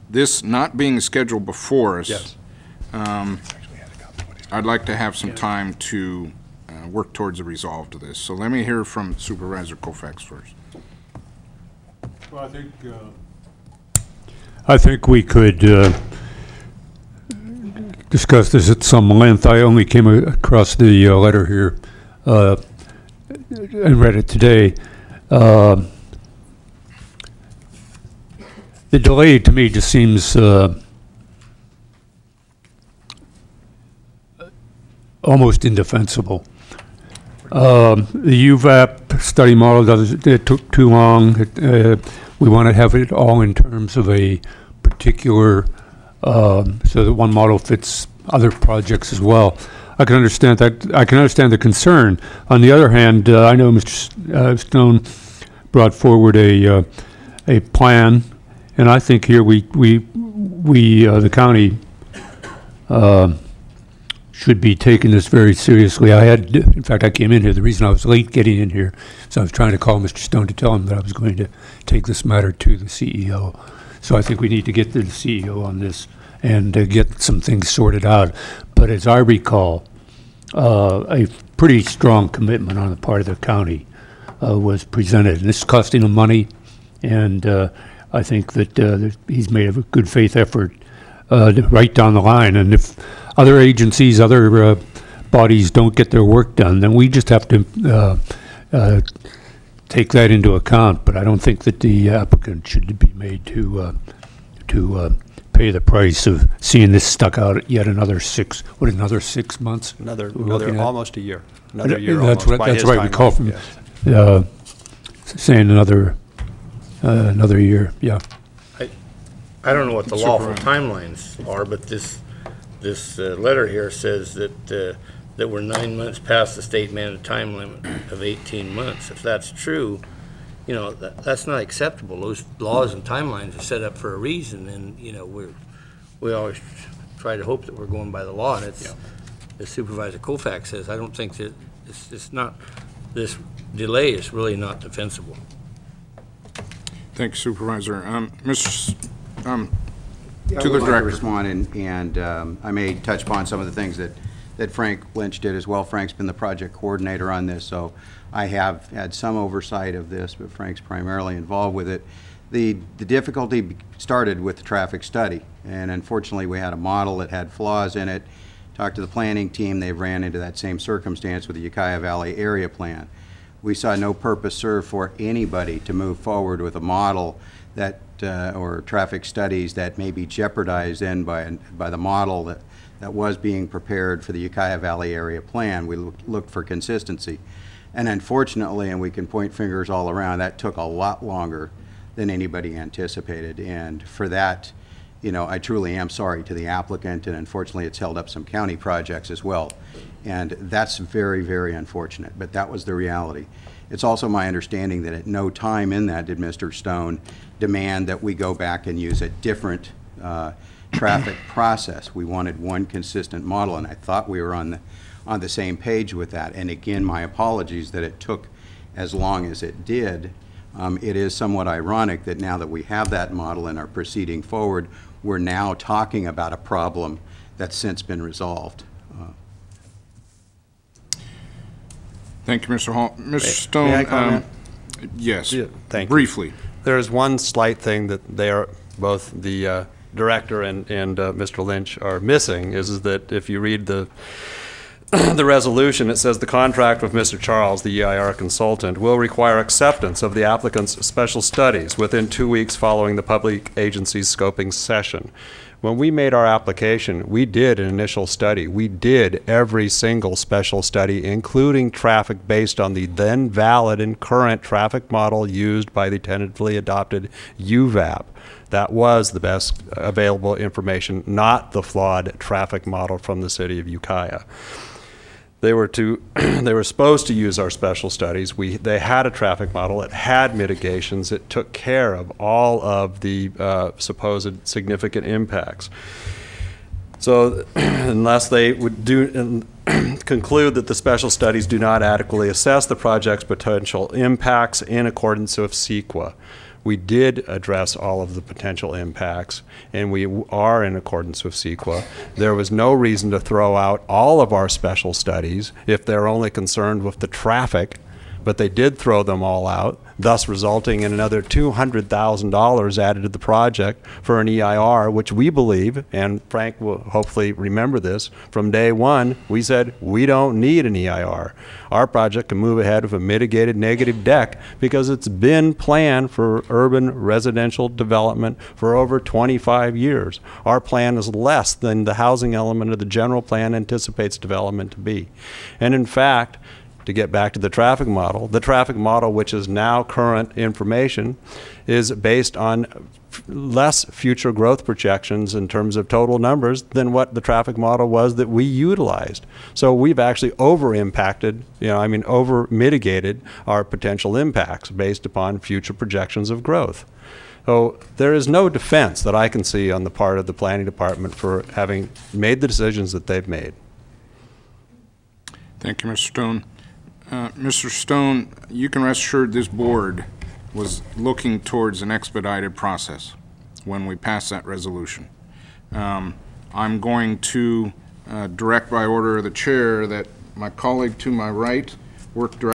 this not being scheduled before us, Yes. I'd like to have some time to work towards a resolve to this. So let me hear from Supervisor Koufax first. Well, I think we could discuss this at some length. I only came across the letter here and read it today. The delay to me just seems almost indefensible. The UVAP study model it took too long. We want to have it all in terms of a particular, so that one model fits other projects as well. I can understand that. I can understand the concern. On the other hand, I know Mr. Stone brought forward a plan, and I think here the county should be taking this very seriously. In fact, I came in here. The reason I was late getting in here is I was trying to call Mr. Stone to tell him that I was going to take this matter to the CEO. So I think we need to get to the CEO on this and get some things sorted out. But as I recall, a pretty strong commitment on the part of the county was presented. And this is costing them money, and I think that he's made a good faith effort right down the line. And if other agencies, other bodies don't get their work done, then we just have to take that into account. But I don't think that the applicant should be made to pay the price of seeing this stuck out yet another 6 months? Another almost a year. Another year That's almost. That's right. We call from yes. Saying another year. Yeah. I don't know what the lawful timelines are, but this letter here says that we're 9 months past the state mandated time limit of 18 months. If that's true, you know, that's not acceptable. Those laws and timelines are set up for a reason, and you know we always try to hope that we're going by the law. And it's, as Supervisor Koufax says, I don't think that it's not, this delay is really not defensible. Thank you, Supervisor. Mr. Yeah, to the director. Respond, and I may touch upon some of the things that Frank Lynch did as well. Frank's been the project coordinator on this, so I have had some oversight of this, but Frank's primarily involved with it. The difficulty started with the traffic study, and unfortunately we had a model that had flaws in it. Talked to the planning team, they ran into that same circumstance with the Ukiah Valley area plan. We saw no purpose served for anybody to move forward with a model that or traffic studies that may be jeopardized then by the model that was being prepared for the Ukiah Valley area plan. We looked for consistency. And unfortunately, and we can point fingers all around, that took a lot longer than anybody anticipated. And for that, you know, I truly am sorry to the applicant, and unfortunately it's held up some county projects as well. And that's very, very unfortunate, but that was the reality. It's also my understanding that at no time in that did Mr. Stone demand that we go back and use a different traffic process. We wanted one consistent model, and I thought we were on the same page with that. And again, my apologies that it took as long as it did. It is somewhat ironic that now that we have that model and are proceeding forward, we're now talking about a problem that's since been resolved. Thank you, Mr. Hall. Mr. Stone. May I comment? Yes. Yeah, thank you. Briefly. There is one slight thing that they are, both the director and Mr. Lynch are missing, is that if you read the resolution, it says the contract with Mr. Charles, the EIR consultant, will require acceptance of the applicant's special studies within 2 weeks following the public agency's scoping session. When we made our application, we did an initial study. We did every single special study, including traffic based on the then valid and current traffic model used by the tentatively adopted UVAP. That was the best available information, not the flawed traffic model from the city of Ukiah. They were supposed to use our special studies. They had a traffic model. It had mitigations. It took care of all of the supposed significant impacts. So unless they would conclude that the special studies do not adequately assess the project's potential impacts in accordance with CEQA, we did address all of the potential impacts, and we are in accordance with CEQA. There was no reason to throw out all of our special studies if they're only concerned with the traffic, but they did throw them all out, thus resulting in another $200,000 added to the project for an EIR, which we believe, and Frank will hopefully remember this, from day one, we said we don't need an EIR. Our project can move ahead with a mitigated negative deck because it's been planned for urban residential development for over 25 years. Our plan is less than the housing element of the general plan anticipates development to be. And in fact, to get back to the traffic model, which is now current information, is based on less future growth projections in terms of total numbers than what the traffic model was that we utilized. So we've actually over-impacted, over-mitigated our potential impacts based upon future projections of growth. So there is no defense that I can see on the part of the planning department for having made the decisions that they've made. Thank you, Mr. Stone. Mr. Stone, you can rest assured this board was looking towards an expedited process when we passed that resolution. I'm going to direct by order of the chair that my colleague to my right work directly